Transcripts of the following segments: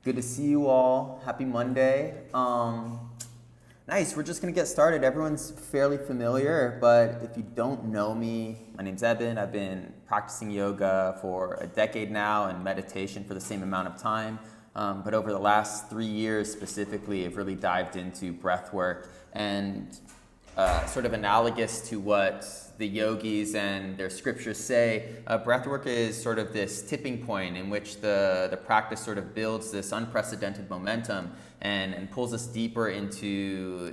Good to see you all. Happy Monday. Nice. We're just going to get started. Everyone's fairly familiar, but if you don't know me, my name's Eben. I've been practicing yoga for a decade now and meditation for the same amount of time. But over the last 3 years specifically, I've really dived into breathwork and sort of analogous to what the yogis and their scriptures say, breathwork is sort of this tipping point in which the practice sort of builds this unprecedented momentum and pulls us deeper into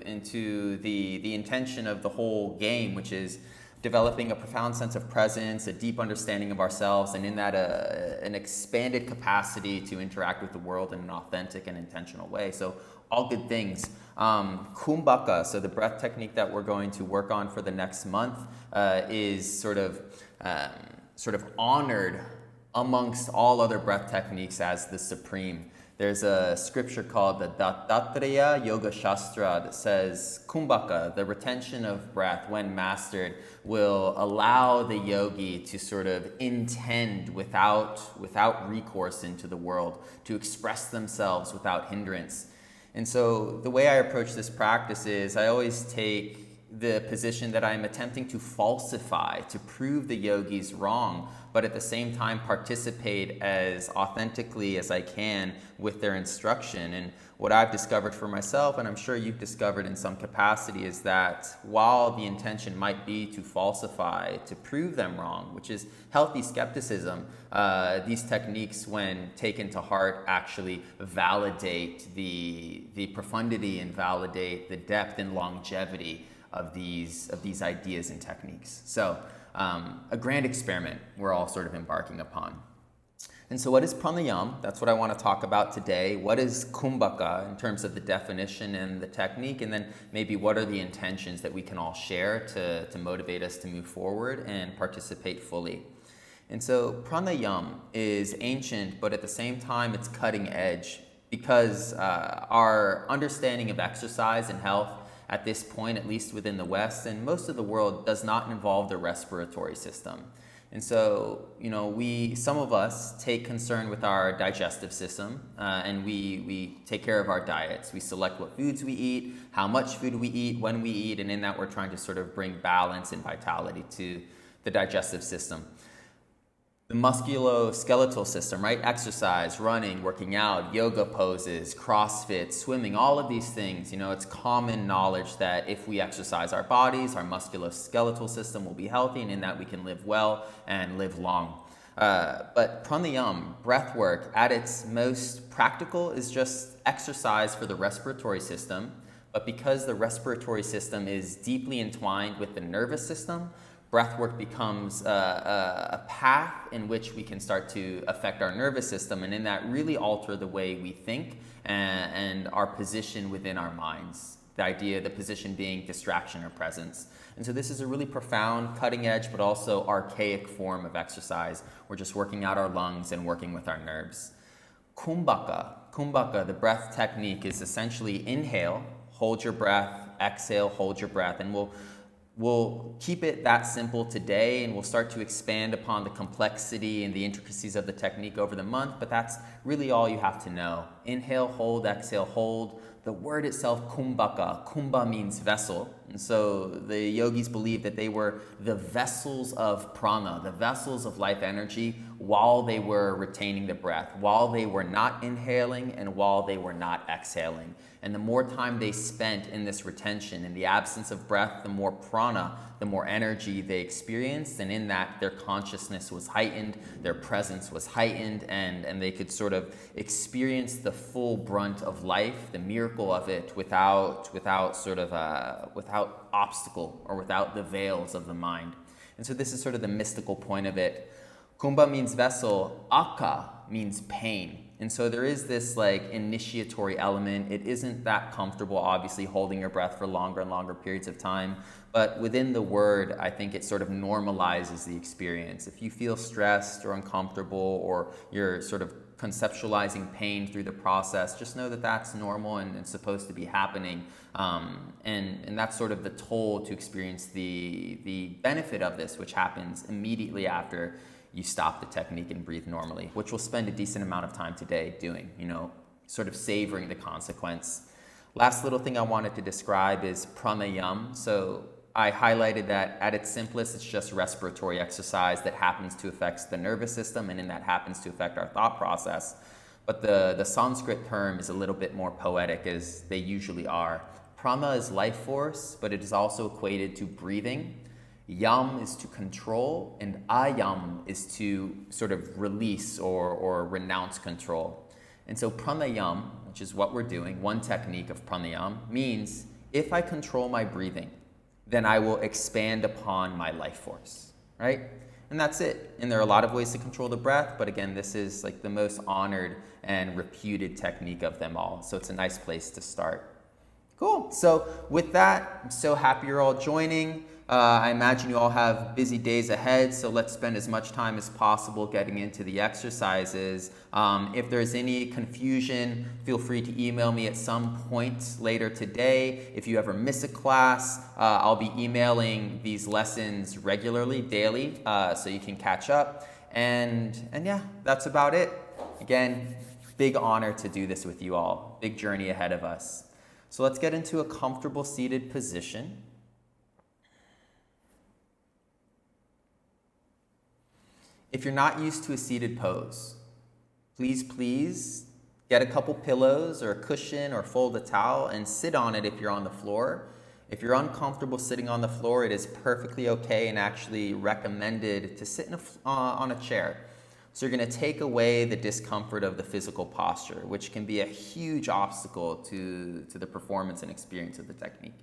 the intention of the whole game, which is developing a profound sense of presence, a deep understanding of ourselves, and in that an expanded capacity to interact with the world in an authentic and intentional way. So all good things. Kumbhaka, so the breath technique that we're going to work on for the next month, is sort of honored amongst all other breath techniques as the supreme. There's a scripture called the Dattatreya Yoga Shastra that says Kumbhaka, the retention of breath when mastered, will allow the yogi to sort of intend without recourse into the world, to express themselves without hindrance. And so the way I approach this practice is I always take the position that I'm attempting to falsify, to prove the yogis wrong, but at the same time participate as authentically as I can with their instruction. And what I've discovered for myself, and I'm sure you've discovered in some capacity, is that while the intention might be to falsify, to prove them wrong, which is healthy skepticism, these techniques, when taken to heart, actually validate the profundity and validate the depth and longevity of these ideas and techniques. So a grand experiment we're all sort of embarking upon. And so what is pranayama? That's what I want to talk about today. What is kumbaka in terms of the definition and the technique? And then maybe what are the intentions that we can all share to motivate us to move forward and participate fully? And so pranayama is ancient, but at the same time it's cutting edge, because our understanding of exercise and health at this point, at least within the West and most of the world, does not involve the respiratory system. And so, some of us take concern with our digestive system, and we take care of our diets. We select what foods we eat, how much food we eat, when we eat, and in that we're trying to sort of bring balance and vitality to the digestive system. The musculoskeletal system, right? Exercise, running, working out, yoga poses, CrossFit, swimming, all of these things, it's common knowledge that if we exercise our bodies, our musculoskeletal system will be healthy, and in that we can live well and live long. But pranayama, breath work, at its most practical, is just exercise for the respiratory system. But because the respiratory system is deeply entwined with the nervous system, breathwork becomes a path in which we can start to affect our nervous system, and in that really alter the way we think and our position within our minds. The position being distraction or presence. And so this is a really profound, cutting edge, but also archaic form of exercise. We're just working out our lungs and working with our nerves. Kumbhaka, the breath technique, is essentially inhale, hold your breath, exhale, hold your breath, and We'll keep it that simple today, and we'll start to expand upon the complexity and the intricacies of the technique over the month, but that's really all you have to know. Inhale, hold, exhale, hold. The word itself, kumbaka, kumbha means vessel, and so the yogis believed that they were the vessels of prana, the vessels of life energy, while they were retaining the breath, while they were not inhaling and while they were not exhaling. And the more time they spent in this retention, in the absence of breath, the more prana, the more energy they experienced, and in that their consciousness was heightened, their presence was heightened, and they could sort of experience the full brunt of life, the miracle of it, without obstacle or without the veils of the mind. And so this is sort of the mystical point of it. Kumbha means vessel, akka means pain. And so there is this initiatory element. It isn't that comfortable, obviously, holding your breath for longer and longer periods of time. But within the word, I think it sort of normalizes the experience. If you feel stressed or uncomfortable, or you're sort of conceptualizing pain through the process, just know that that's normal and it's supposed to be happening. And that's sort of the toll to experience the benefit of this, which happens immediately after you stop the technique and breathe normally, which we'll spend a decent amount of time today doing. sort of savoring the consequence. Last little thing I wanted to describe is pranayama. So I highlighted that at its simplest, it's just respiratory exercise that happens to affect the nervous system, and then that happens to affect our thought process. But the Sanskrit term is a little bit more poetic, as they usually are. Prana is life force, but it is also equated to breathing. Yam is to control, and ayam is to sort of release or renounce control. And so pranayama, which is what we're doing, one technique of pranayama, means if I control my breathing, then I will expand upon my life force, right? And that's it. And there are a lot of ways to control the breath, but again, this is like the most honored and reputed technique of them all. So it's a nice place to start. Cool. So with that, I'm so happy you're all joining. I imagine you all have busy days ahead, so let's spend as much time as possible getting into the exercises. If there's any confusion, feel free to email me at some point later today. If you ever miss a class, I'll be emailing these lessons regularly, daily, so you can catch up. And yeah, that's about it. Again, big honor to do this with you all. Big journey ahead of us. So let's get into a comfortable seated position. If you're not used to a seated pose, please get a couple pillows or a cushion or fold a towel and sit on it if you're on the floor. If you're uncomfortable sitting on the floor, it is perfectly okay and actually recommended to sit on a chair. So you're going to take away the discomfort of the physical posture, which can be a huge obstacle to the performance and experience of the technique.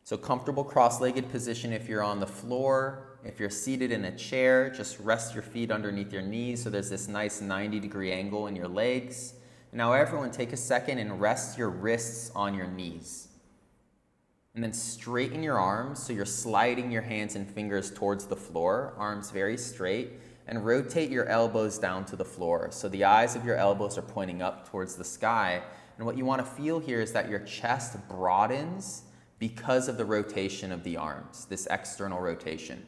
So comfortable cross-legged position if you're on the floor. If you're seated in a chair, just rest your feet underneath your knees so there's this nice 90-degree angle in your legs. Now everyone take a second and rest your wrists on your knees. And then straighten your arms so you're sliding your hands and fingers towards the floor, arms very straight, and rotate your elbows down to the floor. So the eyes of your elbows are pointing up towards the sky. And what you want to feel here is that your chest broadens because of the rotation of the arms, this external rotation.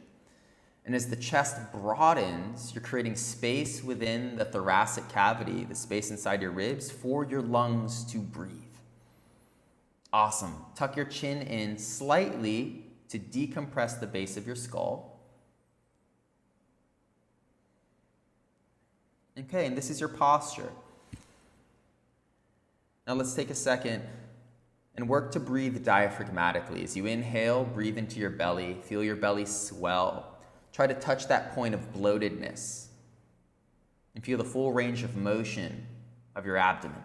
And as the chest broadens, you're creating space within the thoracic cavity, the space inside your ribs, for your lungs to breathe. Awesome. Tuck your chin in slightly to decompress the base of your skull. Okay, and this is your posture. Now let's take a second and work to breathe diaphragmatically. As you inhale, breathe into your belly. Feel your belly swell. Try to touch that point of bloatedness. And feel the full range of motion of your abdomen.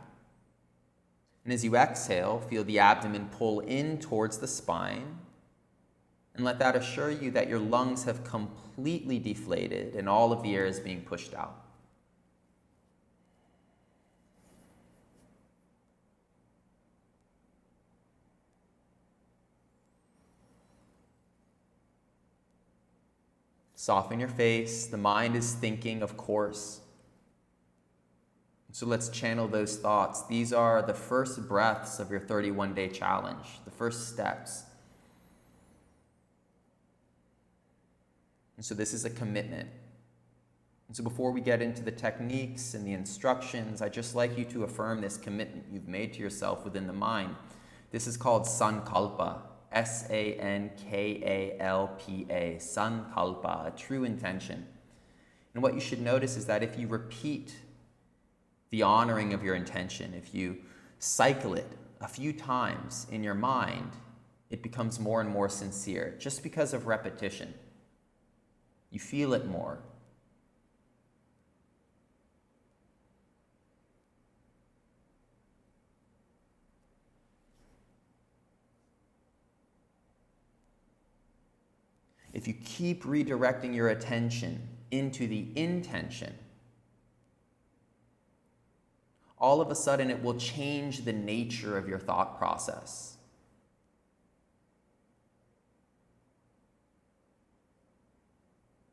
And as you exhale, feel the abdomen pull in towards the spine. And let that assure you that your lungs have completely deflated and all of the air is being pushed out. Soften your face. The mind is thinking, of course. So let's channel those thoughts. These are the first breaths of your 31-day challenge, the first steps. And so this is a commitment. And so before we get into the techniques and the instructions, I'd just like you to affirm this commitment you've made to yourself within the mind. This is called sankalpa. S-A-N-K-A-L-P-A, sankalpa, a true intention. And what you should notice is that if you repeat the honoring of your intention, if you cycle it a few times in your mind, it becomes more and more sincere, just because of repetition. You feel it more. If you keep redirecting your attention into the intention, all of a sudden it will change the nature of your thought process.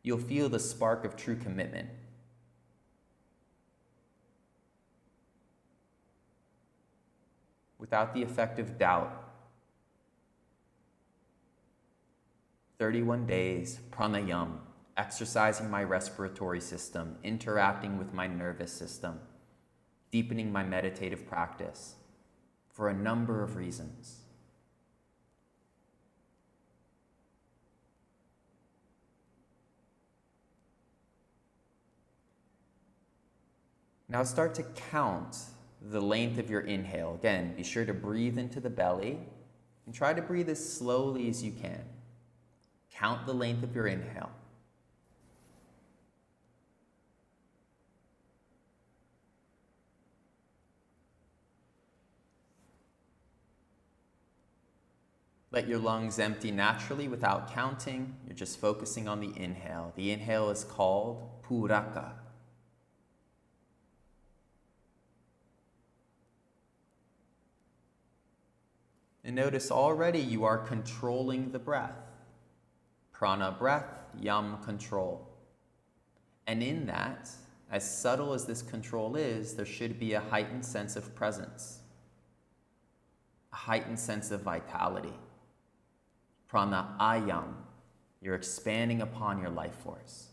You'll feel the spark of true commitment. Without the effect of doubt, 31 days, pranayama, exercising my respiratory system, interacting with my nervous system. deepening my meditative practice for a number of reasons. Now start to count the length of your inhale. Again, be sure to breathe into the belly and try to breathe as slowly as you can. Count the length of your inhale. Let your lungs empty naturally without counting. You're just focusing on the inhale. The inhale is called puraka. And notice already you are controlling the breath. Prana, breath, yam, control. And in that, as subtle as this control is, there should be a heightened sense of presence, a heightened sense of vitality. Pranayama, you're expanding upon your life force.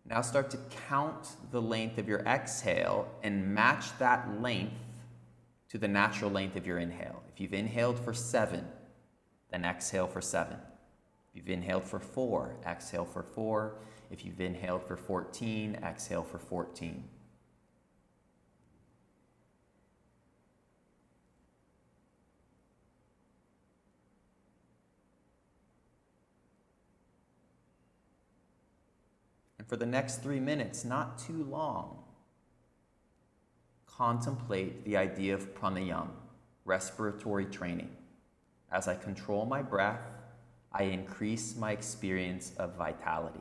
Now start to count the length of your exhale and match that length to the natural length of your inhale. If you've inhaled for 7, then exhale for 7. If you've inhaled for 4, exhale for 4. If you've inhaled for 14, exhale for 14. And for the next 3 minutes, not too long, contemplate the idea of pranayama, respiratory training. As I control my breath, I increase my experience of vitality.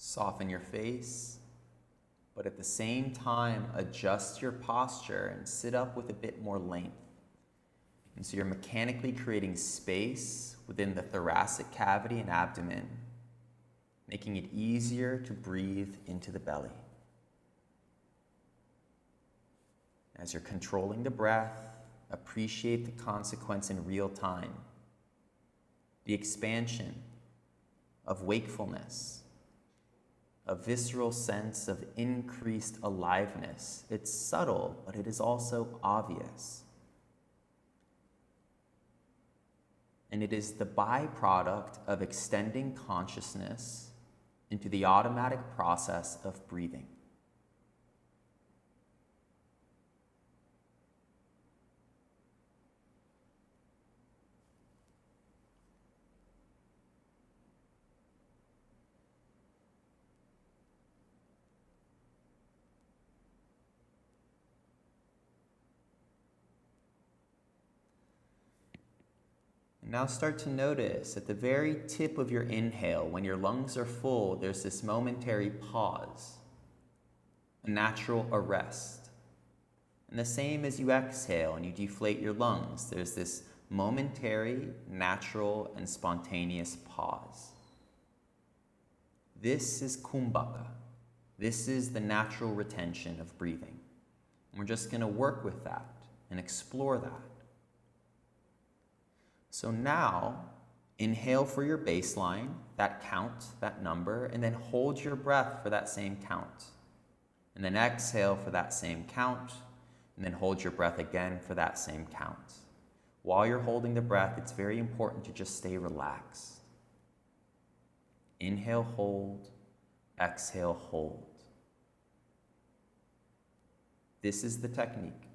Soften your face, but at the same time, adjust your posture and sit up with a bit more length. And so you're mechanically creating space within the thoracic cavity and abdomen, making it easier to breathe into the belly. As you're controlling the breath, appreciate the consequence in real time. The expansion of wakefulness, a visceral sense of increased aliveness. It's subtle, but it is also obvious. And it is the byproduct of extending consciousness into the automatic process of breathing. Now start to notice at the very tip of your inhale, when your lungs are full, there's this momentary pause, a natural arrest. And the same as you exhale and you deflate your lungs, there's this momentary, natural, and spontaneous pause. This is kumbhaka. This is the natural retention of breathing. And we're just going to work with that and explore that. So now, inhale for your baseline, that count, that number, and then hold your breath for that same count. And then exhale for that same count, and then hold your breath again for that same count. While you're holding the breath, it's very important to just stay relaxed. Inhale, hold, exhale, hold. This is the technique.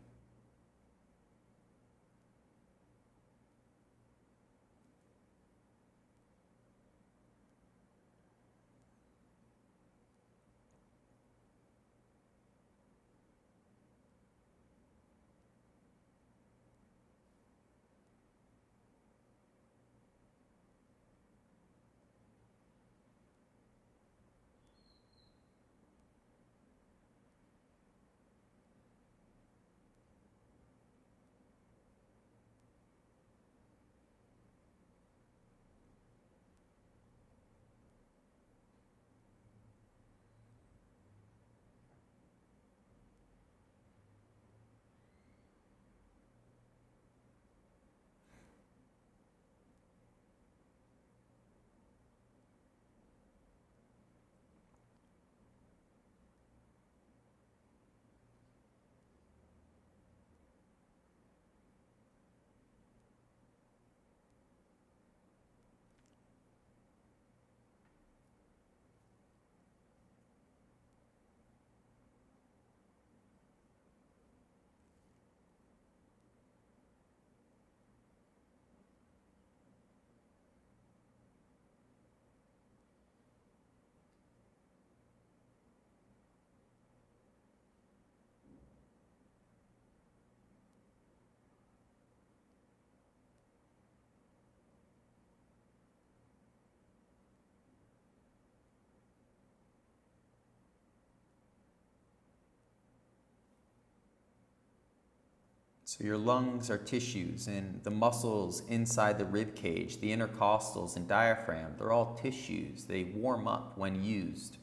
So your lungs are tissues, and the muscles inside the rib cage, the intercostals and diaphragm, they're all tissues. They warm up when used.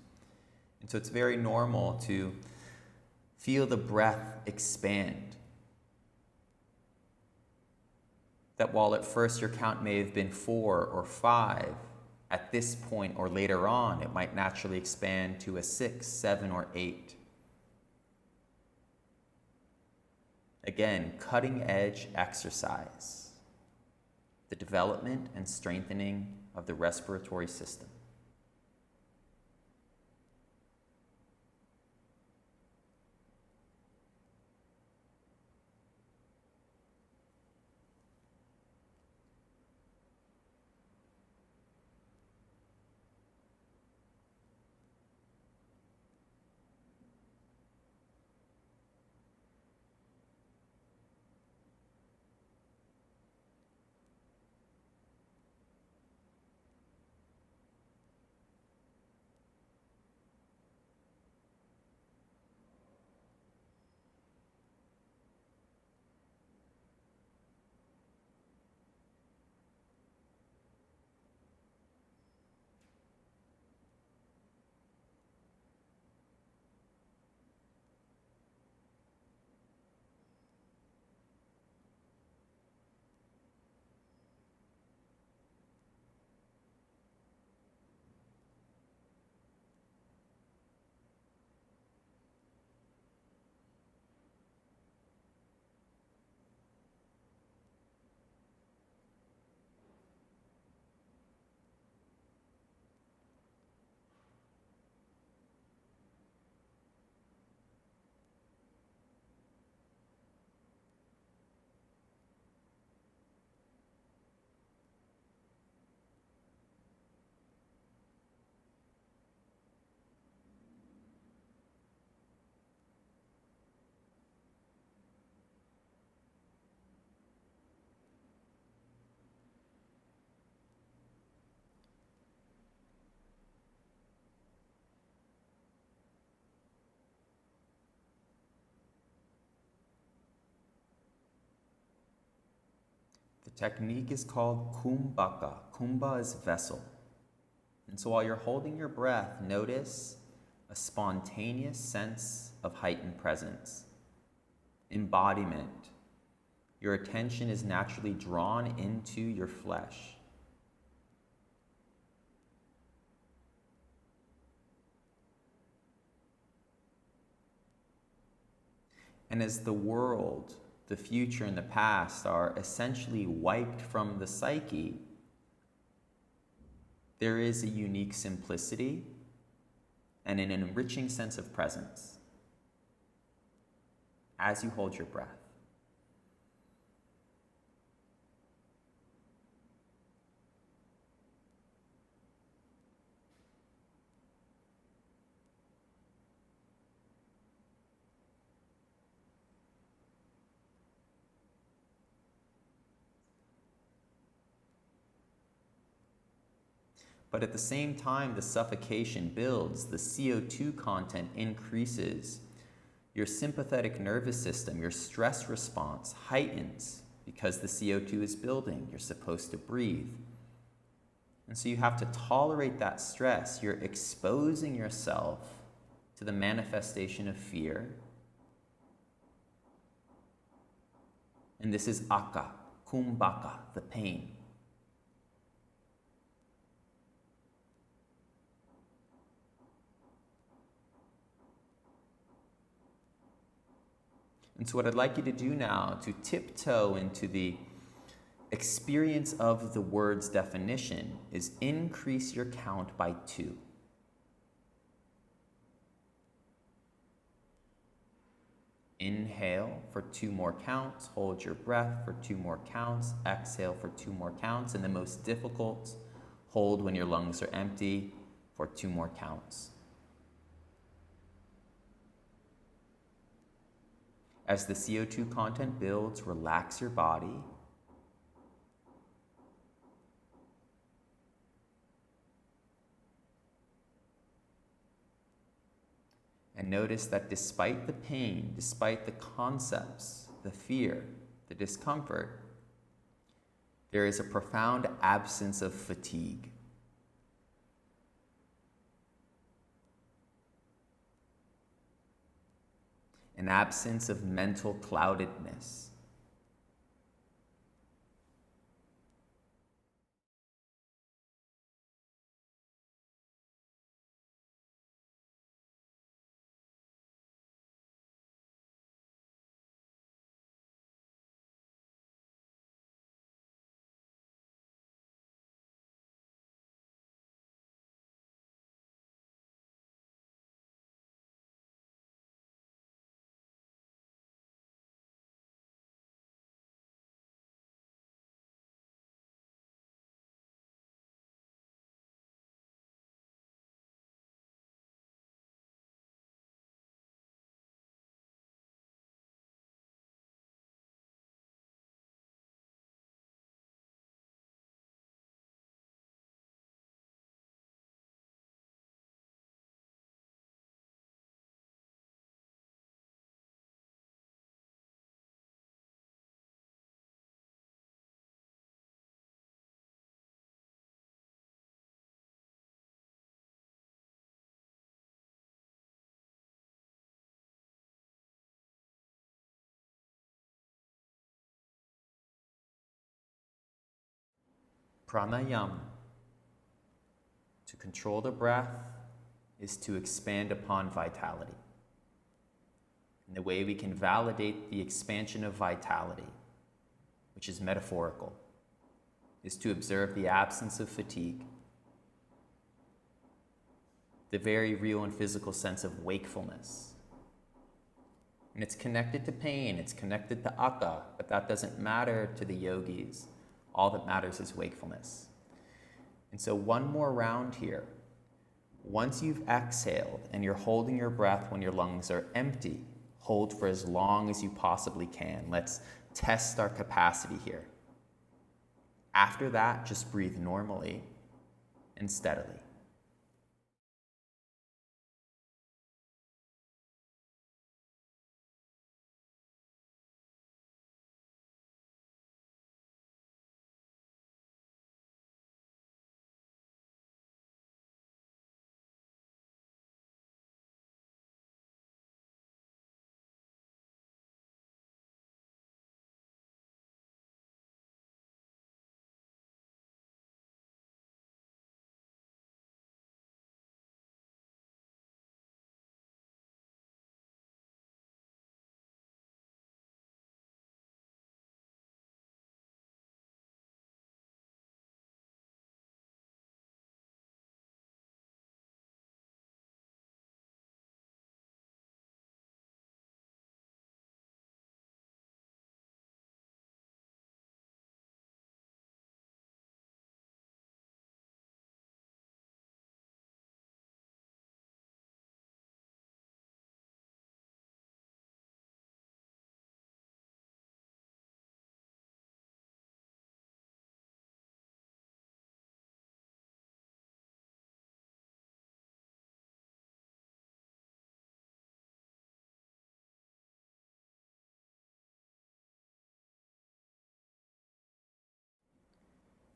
And so it's very normal to feel the breath expand. That while at first your count may have been 4 or 5, at this point or later on, it might naturally expand to a 6, 7, or 8. Again, cutting edge exercise, the development and strengthening of the respiratory system. technique is called Kumbhaka. Kumbha is vessel. And so while you're holding your breath, notice a spontaneous sense of heightened presence, embodiment. Your attention is naturally drawn into your flesh. And as the world, the future, and the past are essentially wiped from the psyche, there is a unique simplicity and an enriching sense of presence as you hold your breath. But at the same time, the suffocation builds, the CO2 content increases, your sympathetic nervous system, your stress response heightens because the CO2 is building. You're supposed to breathe. And so you have to tolerate that stress. You're exposing yourself to the manifestation of fear. And this is akka, kumbaka, the pain. And so what I'd like you to do now, to tiptoe into the experience of the word's definition, is increase your count by 2. Inhale for 2 more counts, hold your breath for 2 more counts, exhale for 2 more counts, and the most difficult, hold when your lungs are empty for 2 more counts. As the CO2 content builds, relax your body. And notice that despite the pain, despite the concepts, the fear, the discomfort, there is a profound absence of fatigue. An absence of mental cloudedness. Pranayama, to control the breath, is to expand upon vitality. And the way we can validate the expansion of vitality, which is metaphorical, is to observe the absence of fatigue, the very real and physical sense of wakefulness. And it's connected to pain, it's connected to akka, but that doesn't matter to the yogis. All that matters is wakefulness. And so one more round here. Once you've exhaled and you're holding your breath when your lungs are empty, hold for as long as you possibly can. Let's test our capacity here. After that, just breathe normally and steadily.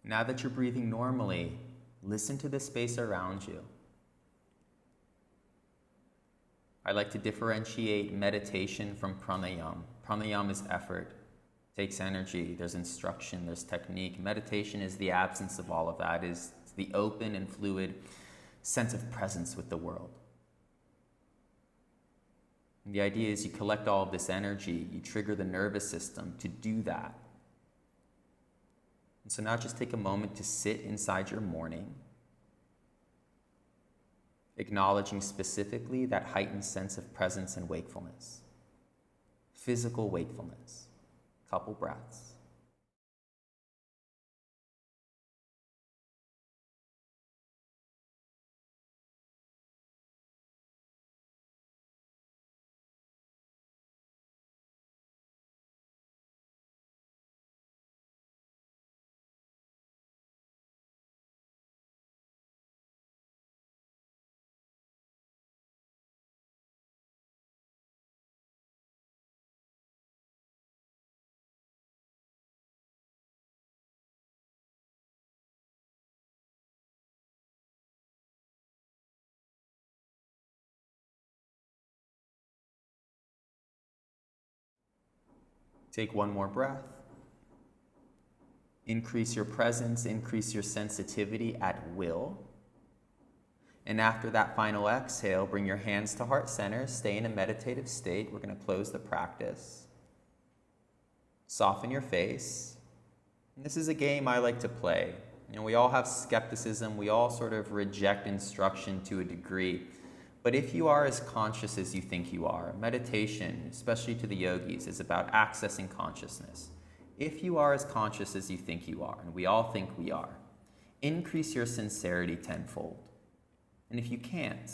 Now that you're breathing normally, listen to the space around you. I like to differentiate meditation from pranayama. Pranayama is effort, takes energy, there's instruction, there's technique. Meditation is the absence of all of that, is the open and fluid sense of presence with the world. And the idea is you collect all of this energy, you trigger the nervous system to do that. And so now just take a moment to sit inside your morning, acknowledging specifically that heightened sense of presence and wakefulness, physical wakefulness. Couple breaths. Take one more breath. Increase your presence, increase your sensitivity at will. And after that final exhale, bring your hands to heart center, stay in a meditative state. We're going to close the practice. Soften your face. And this is a game I like to play. We all have skepticism. We all sort of reject instruction to a degree. But if you are as conscious as you think you are, meditation, especially to the yogis, is about accessing consciousness. If you are as conscious as you think you are, and we all think we are, increase your sincerity tenfold. And if you can't,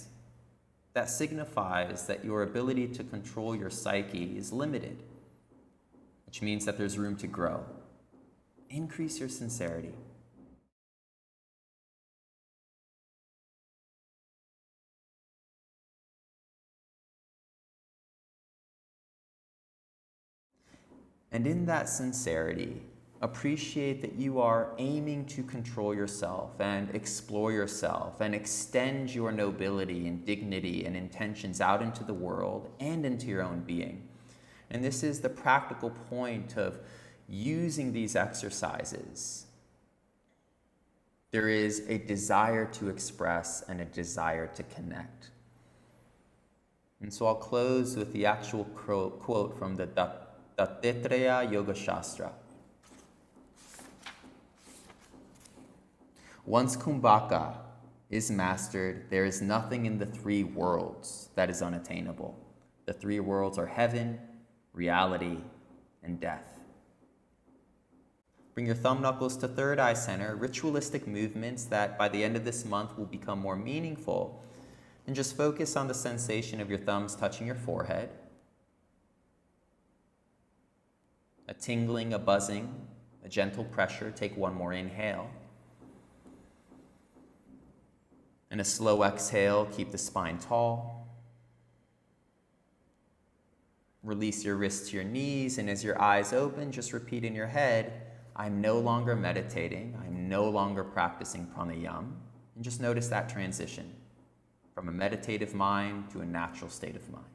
that signifies that your ability to control your psyche is limited, which means that there's room to grow. Increase your sincerity. And in that sincerity, appreciate that you are aiming to control yourself and explore yourself and extend your nobility and dignity and intentions out into the world and into your own being. And this is the practical point of using these exercises. There is a desire to express and a desire to connect. And so I'll close with the actual quote from the Dissected Yoga Shastra. Once Kumbhaka is mastered, there is nothing in the three worlds that is unattainable. The three worlds are heaven, reality, and death. Bring your thumb knuckles to third eye center, ritualistic movements that by the end of this month will become more meaningful. And just focus on the sensation of your thumbs touching your forehead. A tingling, a buzzing, a gentle pressure. Take one more inhale. And a slow exhale, keep the spine tall. Release your wrists to your knees, and as your eyes open, just repeat in your head, I'm no longer meditating, I'm no longer practicing pranayama. And just notice that transition from a meditative mind to a natural state of mind.